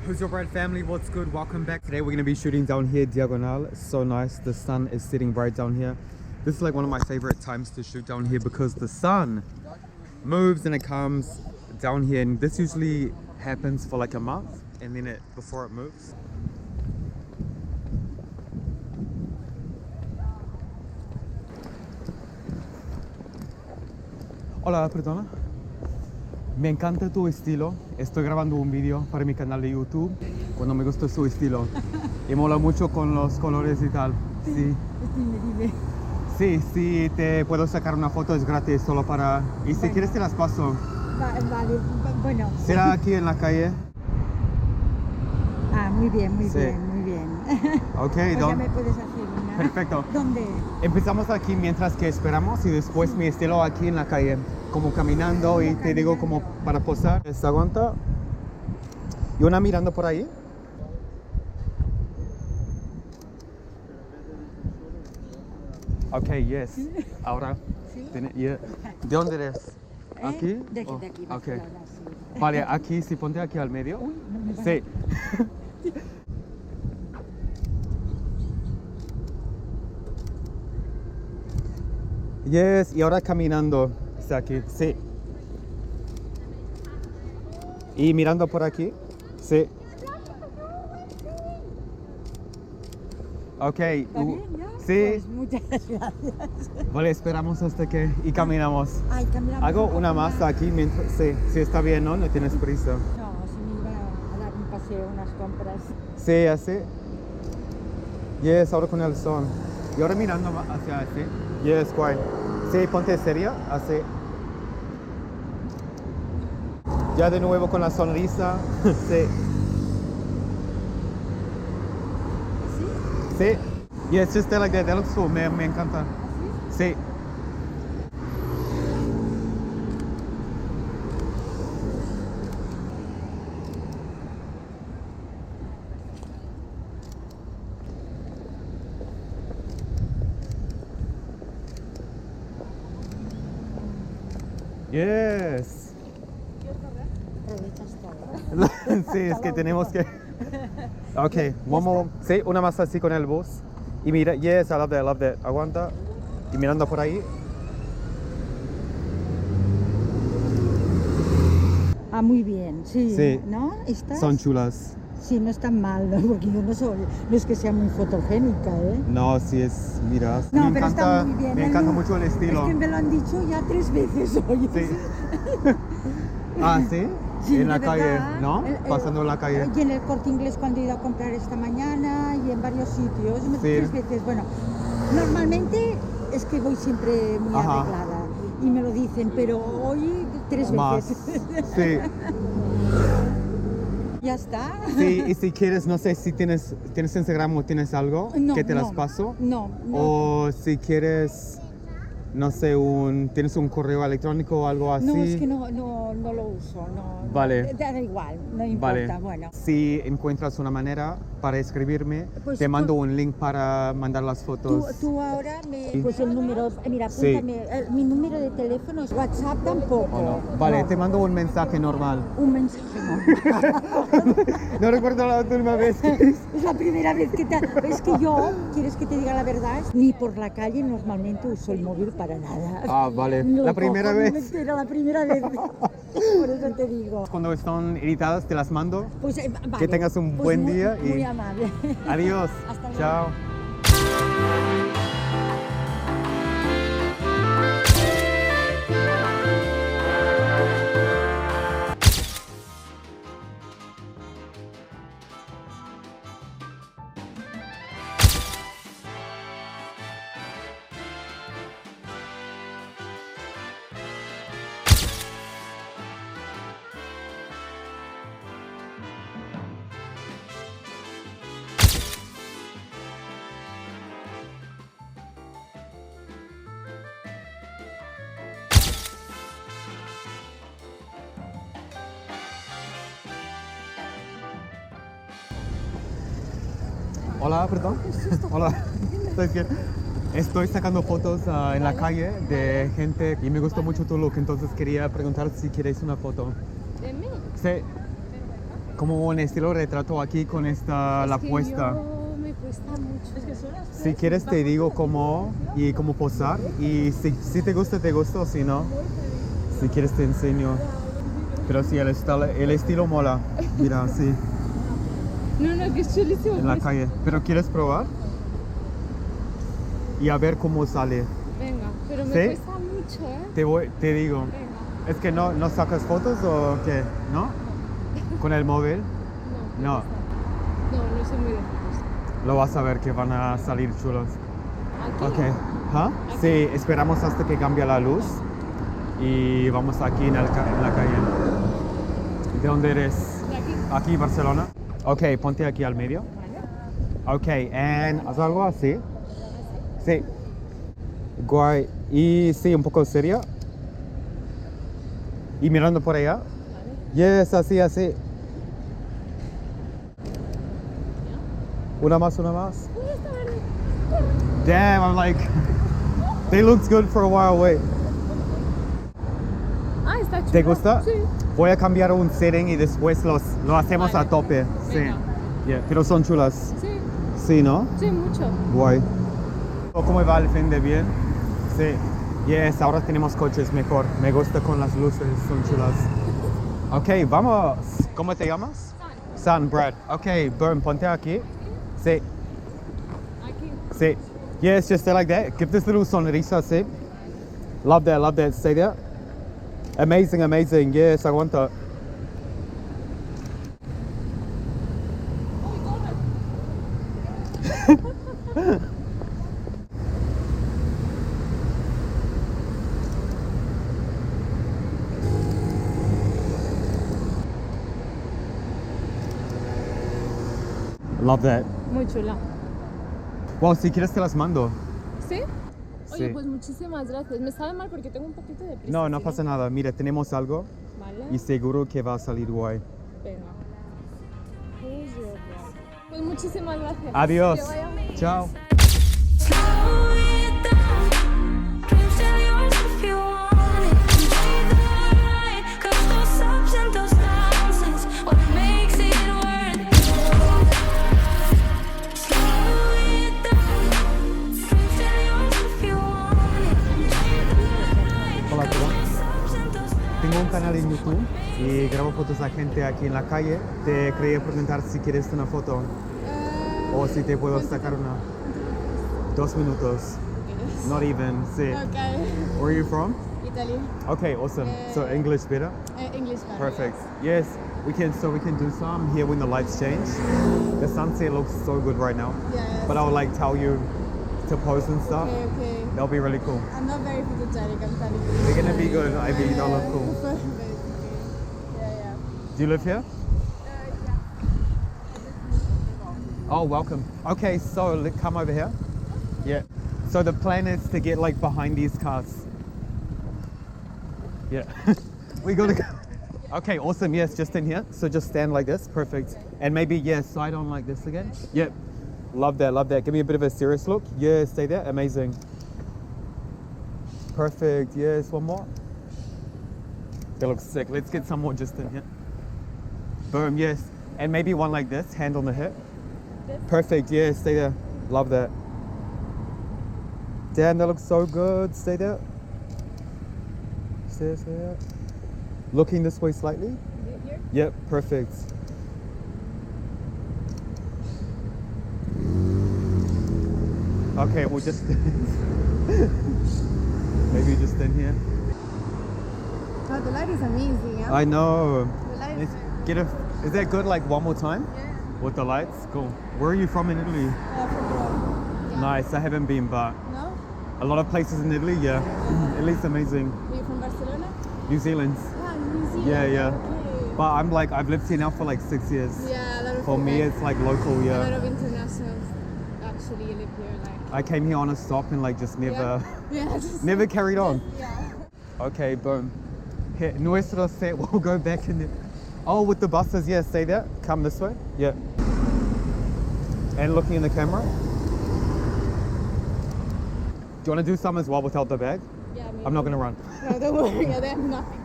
Who's your bride family? What's good? Welcome back. Today we're going to be shooting down here, Diagonal. It's so nice. The sun is sitting right down here. This is like one of my favorite times to shoot down here because the sun moves and it comes down here, and this usually happens for like a month and then before it moves. Hola, perdona. Me encanta tu estilo. Estoy grabando un vídeo para mi canal de YouTube cuando me gusta su estilo. Y mola mucho con los colores y tal. Sí. Dime. Sí, te puedo sacar una foto, es gratis, solo para... Y si quieres te las paso. Vale, bueno. ¿Será aquí en la calle? Ah, muy bien. Ok, Pues ya me puedes hacer una. Perfecto. ¿Dónde? Empezamos aquí mientras que esperamos y después mi estilo aquí en la calle. Como caminando y te digo como para posar. ¿Se aguanta? ¿Y una mirando por ahí? Ok, yes. Ahora. ¿Sí? Yeah. ¿De dónde eres? ¿Aquí? De aquí, Oh, Barcelona, okay. sí. Vale, aquí, si ponte aquí al medio. Uy, no me va. Sí. Yes, y ahora caminando. Está aquí, sí. Y mirando por aquí. Sí. Ok. ¿Está bien ya? Sí. Pues muchas gracias. Vale, esperamos hasta que... Y caminamos. Ay, caminamos Hago un poco una más aquí mientras... Sí, sí está bien, ¿no? No tienes prisa. No, si me iba a dar un paseo, unas compras. Sí, así. Yes, ahora con el sol. Y ahora mirando hacia así. Yes, guay. Sí, ponte seria, así. Ya de nuevo con la sonrisa. Sí. ¿Sí? Sí. Yes, just like that. That looks cool. Me encanta. ¿Así? Sí. Yes. Aprovechas todo. Sí, es que tenemos que... Ok, one more. Sí, una más así con el bus. Y mira, yes, I love that. Aguanta. Y mirando por ahí. Ah, muy bien, sí. Sí. ¿No? ¿Estás? Son chulas. Sí, no está mal, ¿no? Porque yo no es que sea muy fotogénica, ¿eh? No, sí es, mira, No, me pero encanta, está muy bien. me encanta mucho el estilo. Es que me lo han dicho ya 3 veces hoy. Sí. Ah, ¿sí? Sí, en la de calle, verdad. ¿no? Pasando en la calle. Y en el Corte Inglés cuando he ido a comprar esta mañana y en varios sitios. Sí. 3 veces. Bueno, normalmente es que voy siempre muy Ajá. arreglada y me lo dicen, pero hoy 3 Más. veces. Sí. Ya está. Sí, y si quieres, no sé si tienes Instagram o tienes algo No, que te las no, paso. No. O si quieres, no sé, tienes un correo electrónico o algo así. No, es que no lo uso. No, Vale. Da igual, no importa. Vale. Bueno. Si encuentras una manera para escribirme, Pues te mando un link para mandar las fotos. Tú ahora Sí. pues el número, mira, Sí. apúntame, mi número de teléfono es WhatsApp tampoco. ¿O no? Vale, No. te mando un mensaje normal. Un mensaje No recuerdo la última vez. Es la primera vez que es que yo, ¿quieres que te diga la verdad? Ni por la calle normalmente uso el móvil para nada. Ah, vale. Lo La primera cojo, vez. me entero, la primera vez. Por eso te digo. Cuando están editadas te las mando. Pues, vale. Que tengas un Pues buen muy, día y... Muy amable. Adiós. Hasta luego. Chao. Hola, perdón. Hola. ¿Estoy bien? Estoy sacando fotos en la calle de gente y me gustó mucho tu look, entonces quería preguntar si queréis una foto. ¿De mí? Sí. como un estilo retrato aquí con esta, la puesta. Me cuesta mucho. Es que son las Si quieres te digo cómo y cómo posar y si te gusta, o si no, si quieres te enseño. Pero sí, el estilo mola. Mira, sí, No, que es chulísimo. en la calle. ¿Pero quieres probar? Y a ver cómo sale. Venga, pero me ¿Sí? cuesta mucho, ¿eh? Te digo. Venga. ¿Es que no sacas fotos o qué? ¿No? ¿Con el móvil? No. No soy muy de fotos. Lo vas a ver que van a salir chulos. Aquí. Ok. ¿Ah? Sí, esperamos hasta que cambie la luz. Y vamos aquí en la calle. ¿De dónde eres? De aquí. Aquí, Barcelona. Ok, ponte aquí al medio. Vale. Ok, and haz algo así. Sí. Guay. Y sí, un poco seria. Y mirando por allá. Vale. Yes, así. Una más. Damn, I'm like, they looked good for a while, wait. Ah, está chulo. ¿Te gusta? Sí. Voy a cambiar un setting y después lo hacemos Vale. a tope. Sí. Venga. Yeah, pero son chulas. Sí, Sí, ¿no? sí, mucho. Guay. ¿Cómo va el fin de bien? Sí. Yes, ahora tenemos coches mejor. Me gusta con las luces, son chulas. Ok, vamos. ¿Cómo te llamas? San, Brad. Ok, boom, ponte aquí. Sí, Aquí. sí. Yes, just stay like that. Give this little sonrisa, sí. Love that. Stay there. Amazing. Yes, aguanta. Love that. Muy chula. Wow, si quieres te las mando. ¿Sí? Oye, Sí. pues muchísimas gracias. Me sabe mal porque tengo un poquito de prisa. No ¿sí? pasa nada. Mira, tenemos algo Vale. y seguro que va a salir guay. Venga. WhosYourBrad. Pues muchísimas gracias. Adiós. Que vaya muy bien. Chao. Slow it down. Dreams still yours if you want it. Breathe the light, 'cause those ups and those downs is what makes it worth it. Slow it down. Dreams still yours if you want it. Breathe the light, Hola, 'cause ¿cómo? those ups and those downs. Tengo un canal en YouTube y grabo fotos a gente aquí en la calle. Te quería preguntar si quieres una foto o si te puedo sacar una. 2 minutos. Not even. Sí. Okay. Where are you from? Italy. Okay, awesome. So English better? English better. Perfect. Yes, we can do some here when the lights change. The sunset looks so good right now. Yes. But I would like tell you to pose and stuff. Okay. That'll be really cool. I'm not very photogenic, I'm telling you. They're gonna be good. I mean, they'll look cool. Basically. Yeah. Do you live here? Oh, welcome. Okay, so come over here. Yeah. So the plan is to get like behind these cars. Yeah. We gotta go. Okay, awesome. Yes, just in here. So just stand like this. Perfect. And maybe, yeah, side on like this again. Yep. Love that. Give me a bit of a serious look. Yeah, stay there. Amazing. Perfect. Yes, one more. That looks sick. Let's get some more just in here. Boom, yes. And maybe one like this, hand on the hip. Perfect, yeah, stay there. Love that. Damn, that looks so good. Stay there. Stay there. Looking this way slightly. Here? Yep, perfect. Okay, we'll just maybe just in here. Oh, the light is amazing. Yeah? I know. The light Let's is get a. Is that good? Like one more time yeah. with the lights. Cool. Where are you from in Italy? From Rome. Yeah. Nice. I haven't been, but No? a lot of places in Italy. Yeah, Italy's amazing. Are you from Barcelona? New Zealand. Ah, New Zealand. Yeah. Okay. But I'm like, I've lived here now for like 6 years. Yeah, a lot of For me, people- it's like local. a lot Yeah. of internationals actually live here. Like I came here on a stop and like just never, yeah, just never carried on. yeah. Okay, boom. Here, nuestro set. We'll go back in there. Oh, with the buses. Yeah, stay there. Come this way. Yeah. And looking in the camera. Do you want to do some as well without the bag? Yeah, maybe. I'm not gonna run. No, don't worry. Yeah, they have nothing.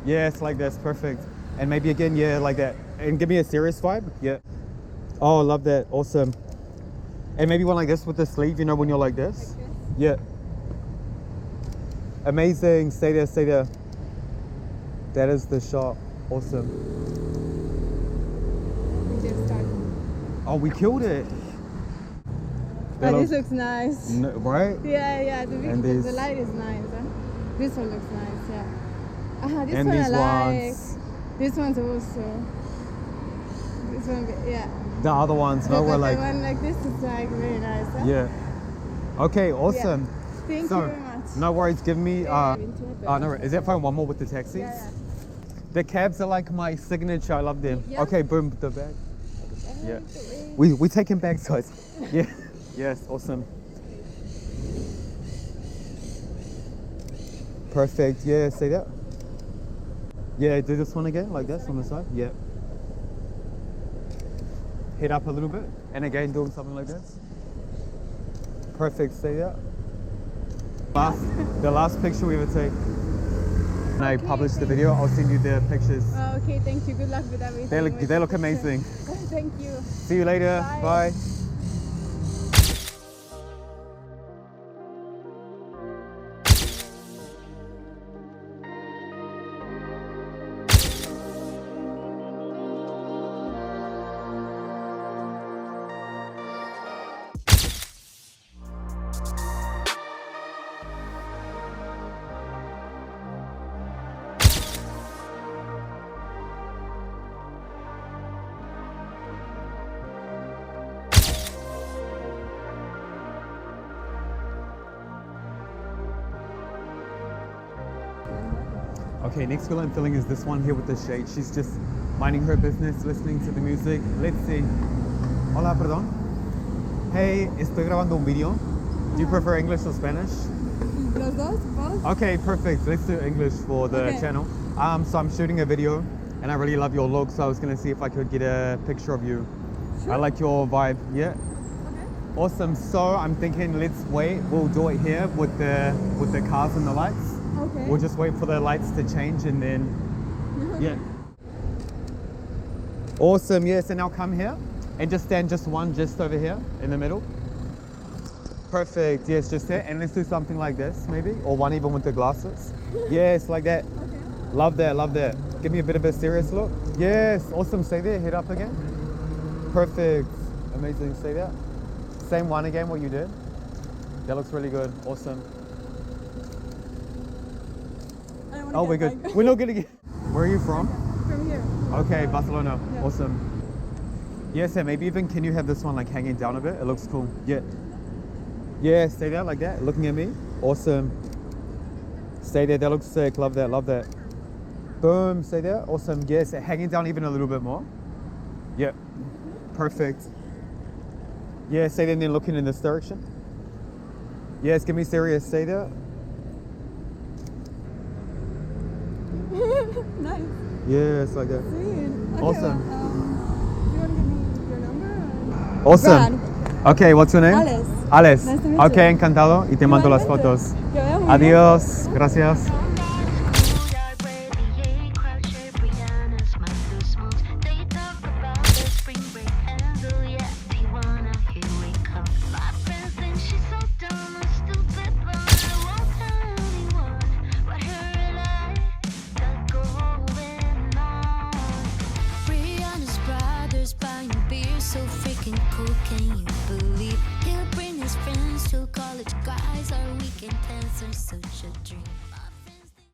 Yes, like this. Perfect. And maybe again, yeah, like that. And give me a serious vibe. Yeah. Oh, I love that. Awesome. And maybe one like this with the sleeve, you know, when you're like this. Like this? Yeah. Amazing. Stay there, stay there. That is the shot. Awesome. We just started. Oh, we killed it. That Oh, this looks- looks nice. right? Yeah, And the these- light is nice. Huh? This one looks nice, yeah. This And one these I like. ones. This one's also. This one, yeah. The other ones, no, But we're the like, one like this is like very nice. Huh? yeah. Okay, awesome. Thank So, you very much. no worries, give me, Yeah, no, is that fine? One more with the taxis? Yeah. The cabs are like my signature, I love them. Yeah. Okay, boom, the bag. Yeah. We taking bags, guys. Yeah. Yes, awesome. Perfect, yeah, see that? Yeah, do this one again, like this on the side. Yeah. Head up a little bit, and again doing something like this. Perfect, see that? The last picture we ever take. When I publish the video, I'll send you the pictures. Oh, okay, thank you. Good luck with everything. They look amazing. Thank you. See you later. Bye. Bye. Okay, next girl I'm feeling is this one here with the shade. She's just minding her business, listening to the music. Let's see. Hola, perdón. Hey, estoy grabando un video. Do you prefer English or Spanish? Los dos, both? Okay, perfect. Let's do English for the Okay. channel. So I'm shooting a video and I really love your look, so I was gonna see if I could get a picture of you. I like your vibe. Yeah. Okay. Awesome. So I'm thinking let's wait. We'll do it here with the cars and the lights. Okay. We'll just wait for the lights to change and then, yeah. Awesome, yes, and now come here and just stand just over here in the middle. Perfect, yes, just there. And let's do something like this maybe, or one even with the glasses. Yes, like that. Okay. Love that, love that. Give me a bit of a serious look. Yes, awesome, stay there, head up again. Perfect, amazing, stay there. Same one again, what you did. That looks really good, awesome. Oh, we're good. We're not gonna get. Where are you from? From here. Okay, Barcelona. Yeah. Awesome. Yes, and maybe even can you have this one like hanging down a bit? It looks cool. Yeah. Yeah, stay there like that, looking at me. Awesome. Stay there. That looks sick. Love that. Love that. Boom. Stay there. Awesome. Yes, hanging down even a little bit more. Yeah. Perfect. Yeah, stay there and then looking in this direction. Yes, give me serious. Stay there. Nice. Yes, like that. Sweet. Okay, Awesome. do you want to give me your number? Awesome. Okay, what's your name? Alex. Alex. Nice to meet Okay, you. encantado. Y te mando las Igualmente. fotos. Que vaya muy bien. Adiós. Gracias. So freaking cool, can you believe? He'll bring his friends to college guys, our weekend plans are such a dream.